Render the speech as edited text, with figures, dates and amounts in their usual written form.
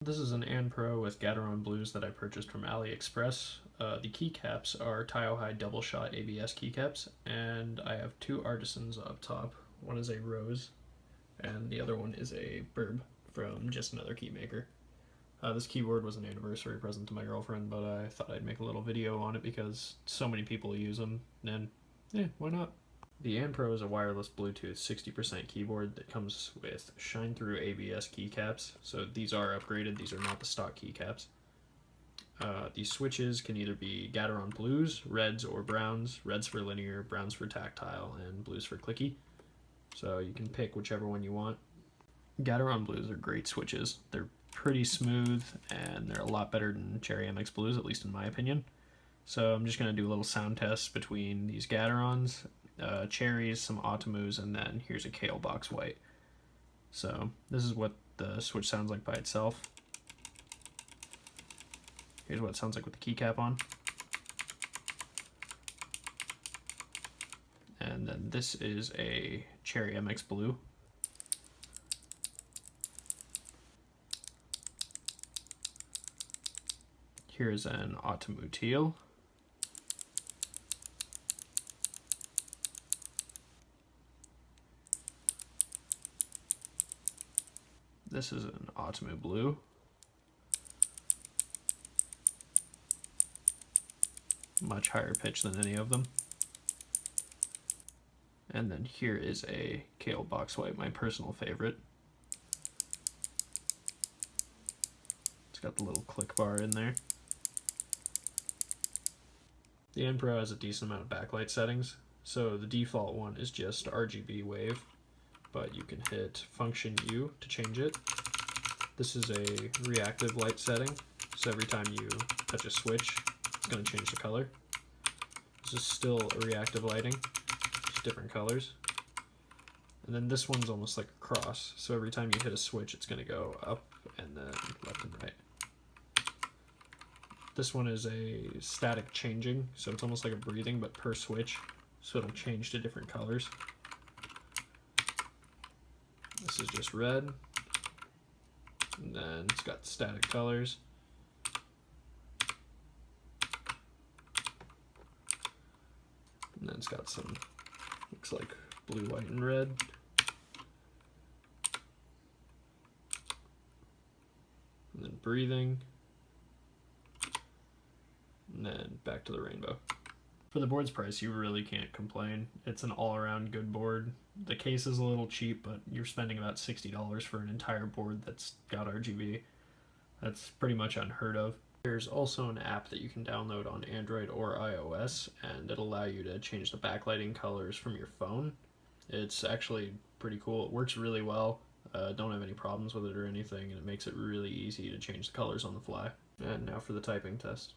This is an Pro with Gateron Blues that I purchased from AliExpress. The keycaps are Tile-High double shot ABS keycaps, and I have two artisans up top. One is a rose, and the other one is a burb from Just Another Key Maker. This keyboard was an anniversary present to my girlfriend, but I thought I'd make a little video on it because so many people use them, and yeah, why not? The Pro is a wireless Bluetooth 60% keyboard that comes with shine-through ABS keycaps, so these are upgraded, these are not the stock keycaps. These switches can either be Gateron Blues, reds or browns, reds for linear, browns for tactile, and blues for clicky, so you can pick whichever one you want. Gateron Blues are great switches. They're pretty smooth, and they're a lot better than Cherry MX Blues, at least in my opinion. So I'm just going to do a little sound test between these Gaterons, cherries, some Atamus, and then here's a Kale Box White. So this is what the switch sounds like by itself. Here's what it sounds like with the keycap on. And then this is a Cherry MX Blue. Here's an Atamu Teal. This is an Atamu Blue. Much higher pitch than any of them. And then here is a Kale Box White, my personal favorite. It's got the little click bar in there. The Pro has a decent amount of backlight settings, so the default one is just RGB wave, but you can hit Function U to change it. This is a reactive light setting, so every time you touch a switch, it's going to change the color. This is still a reactive lighting, just different colors. And then this one's almost like a cross, so every time you hit a switch, it's going to go up and then left and right. This one is a static changing, so it's almost like a breathing, but per switch, so it'll change to different colors. This is just red, and then it's got static colors. And then it's got some, looks like blue, white, and red. And then breathing. And then back to the rainbow. For the board's price, you really can't complain. It's an all-around good board. The case is a little cheap, but you're spending about $60 for an entire board that's got RGB. That's pretty much unheard of. There's also an app that you can download on Android or iOS, and it'll allow you to change the backlighting colors from your phone. It's actually pretty cool. It works really well. Don't have any problems with it or anything, and it makes it really easy to change the colors on the fly. And now for the typing test.